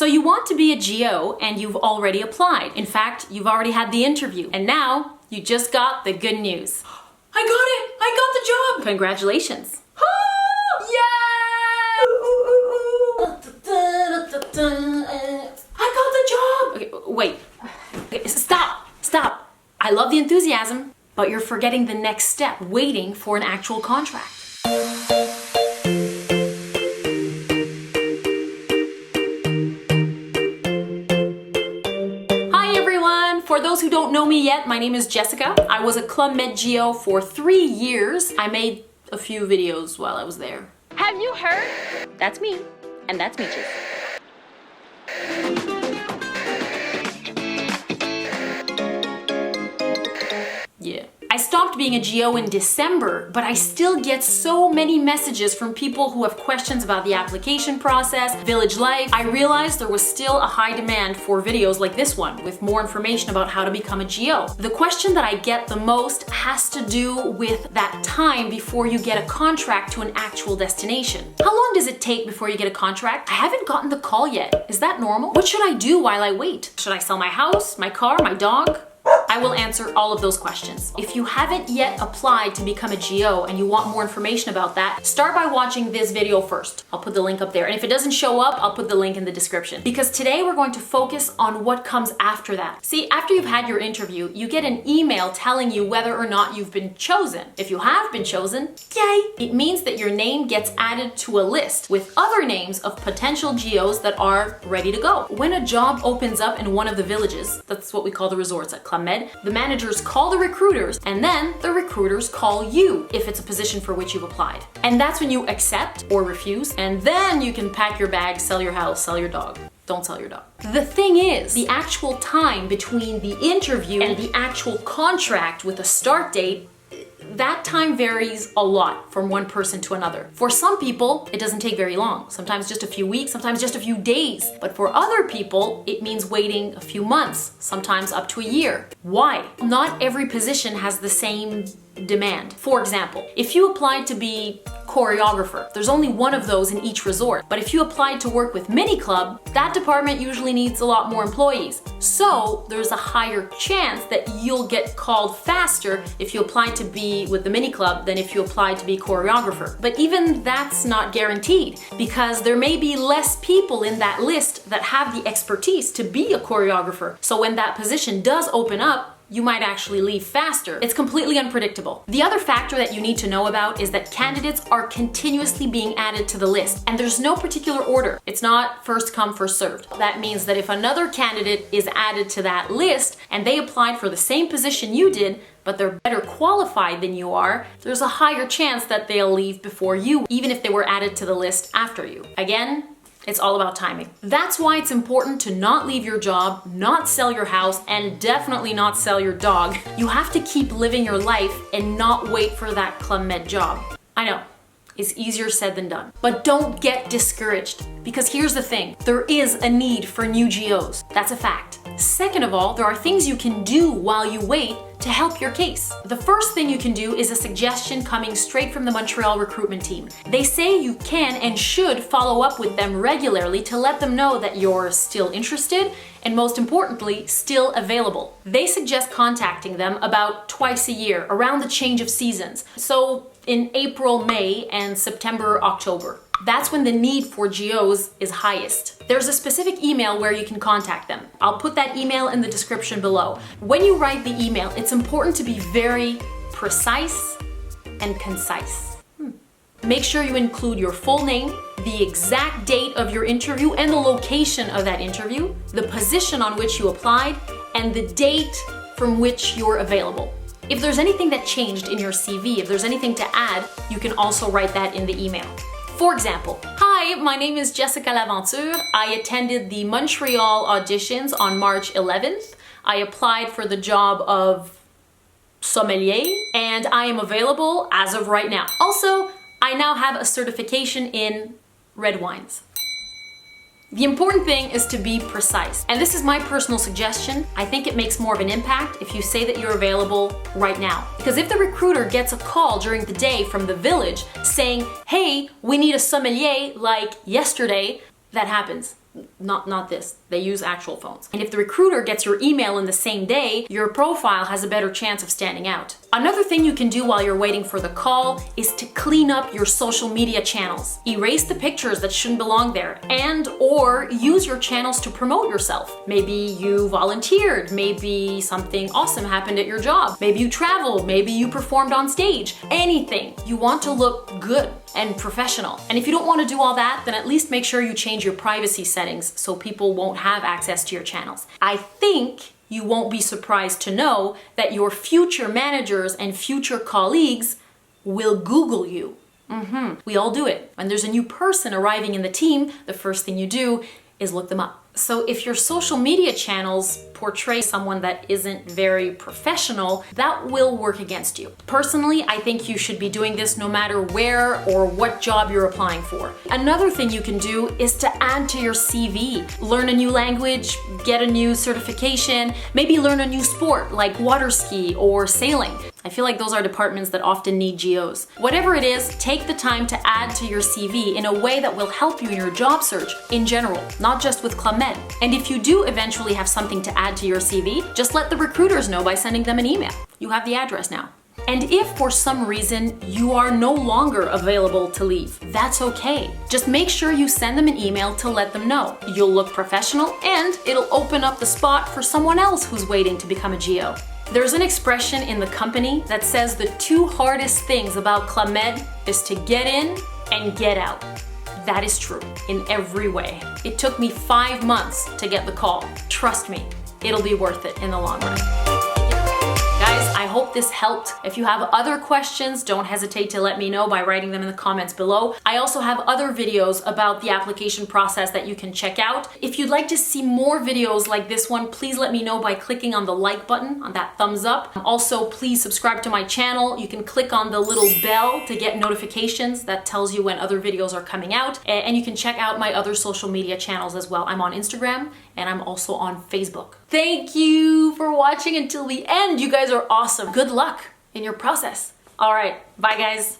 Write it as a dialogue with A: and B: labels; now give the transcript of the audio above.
A: So you want to be a G.O. and you've already applied. In fact, you've already had the interview. And now you just got the good news.
B: I got it! I got the job!
A: Congratulations.
B: Yeah! I got the job!
A: Okay, wait. Okay, stop. I love the enthusiasm, but you're forgetting the next step, waiting for an actual contract. For those who don't know me yet, my name is Jessica. I was a Club Med G.O for 3 years. I made a few videos while I was there.
C: Have you heard?
A: That's me, and that's Meeches. Yeah. I stopped being a G.O in December, but I still get so many messages from people who have questions about the application process, village life. I realized there was still a high demand for videos like this one with more information about how to become a G.O. The question that I get the most has to do with that time before you get a contract to an actual destination. How long does it take before you get a contract? I haven't gotten the call yet. Is that normal? What should I do while I wait? Should I sell my house, my car, my dog? I will answer all of those questions. If you haven't yet applied to become a G.O and you want more information about that, start by watching this video first. I'll put the link up there. And if it doesn't show up, I'll put the link in the description. Because today we're going to focus on what comes after that. See, after you've had your interview, you get an email telling you whether or not you've been chosen. If you have been chosen, yay! It means that your name gets added to a list with other names of potential G.Os that are ready to go. When a job opens up in one of the villages, that's what we call the resorts at Club Med, the managers call the recruiters, and then the recruiters call you if it's a position for which you've applied. And that's when you accept or refuse, and then you can pack your bags, sell your house, sell your dog. Don't sell your dog. The thing is, the actual time between the interview and the actual contract with a start date, that time varies a lot from one person to another. For some people, it doesn't take very long. Sometimes just a few weeks, sometimes just a few days. But for other people, it means waiting a few months, sometimes up to a year. Why? Not every position has the same demand. For example, if you applied to be choreographer, there's only one of those in each resort. But if you applied to work with Mini Club, that department usually needs a lot more employees. So there's a higher chance that you'll get called faster if you apply to be with the Mini Club than if you apply to be choreographer. But even that's not guaranteed, because there may be less people in that list that have the expertise to be a choreographer. So when that position does open up, you might actually leave faster. It's completely unpredictable. The other factor that you need to know about is that candidates are continuously being added to the list, and there's no particular order. It's not first come, first served. That means that if another candidate is added to that list and they applied for the same position you did, but they're better qualified than you are, there's a higher chance that they'll leave before you, even if they were added to the list after you. Again, it's all about timing. That's why it's important to not leave your job, not sell your house, and definitely not sell your dog. You have to keep living your life and not wait for that Club Med job. I know, it's easier said than done. But don't get discouraged, because here's the thing. There is a need for new G.Os. That's a fact. Second of all, there are things you can do while you wait to help your case. The first thing you can do is a suggestion coming straight from the Montreal recruitment team. They say you can and should follow up with them regularly to let them know that you're still interested and, most importantly, still available. They suggest contacting them about twice a year, around the change of seasons. So in April, May, and September, October. That's when the need for G.Os is highest. There's a specific email where you can contact them. I'll put that email in the description below. When you write the email, it's important to be very precise and concise. Make sure you include your full name, the exact date of your interview and the location of that interview, the position on which you applied, and the date from which you're available. If there's anything that changed in your CV, if there's anything to add, you can also write that in the email. For example, hi, my name is Jessica Laventure. I attended the Montreal auditions on March 11th. I applied for the job of sommelier, and I am available as of right now. Also, I now have a certification in red wines. The important thing is to be precise. And this is my personal suggestion. I think it makes more of an impact if you say that you're available right now. Because if the recruiter gets a call during the day from the village saying, hey, we need a sommelier like yesterday, that happens. Not this. They use actual phones. And if the recruiter gets your email in the same day, your profile has a better chance of standing out. Another thing you can do while you're waiting for the call is to clean up your social media channels. Erase the pictures that shouldn't belong there, and or use your channels to promote yourself. Maybe you volunteered, maybe something awesome happened at your job, maybe you traveled, maybe you performed on stage. Anything. You want to look good and professional. And if you don't want to do all that, then at least make sure you change your privacy settings so people won't have access to your channels. I think you won't be surprised to know that your future managers and future colleagues will Google you. We all do it. When there's a new person arriving in the team, the first thing you do is look them up. So if your social media channels portray someone that isn't very professional, that will work against you. Personally, I think you should be doing this no matter where or what job you're applying for. Another thing you can do is to add to your CV. Learn a new language, get a new certification, maybe learn a new sport like water ski or sailing. I feel like those are departments that often need GOs. Whatever it is, take the time to add to your CV in a way that will help you in your job search in general, not just with Club Med. And if you do eventually have something to add to your CV, just let the recruiters know by sending them an email. You have the address now. And if for some reason you are no longer available to leave, that's okay. Just make sure you send them an email to let them know. You'll look professional and it'll open up the spot for someone else who's waiting to become a GO. There's an expression in the company that says the two hardest things about Club Med is to get in and get out. That is true in every way. It took me 5 months to get the call. Trust me, it'll be worth it in the long run. Guys, I hope this helped. If you have other questions, don't hesitate to let me know by writing them in the comments below. I also have other videos about the application process that you can check out. If you'd like to see more videos like this one, please let me know by clicking on the like button, on that thumbs up. Also, please subscribe to my channel. You can click on the little bell to get notifications that tells you when other videos are coming out. And you can check out my other social media channels as well. I'm on Instagram and I'm also on Facebook. Thank you for watching until the end. You guys are awesome. Good luck in your process. All right, bye guys.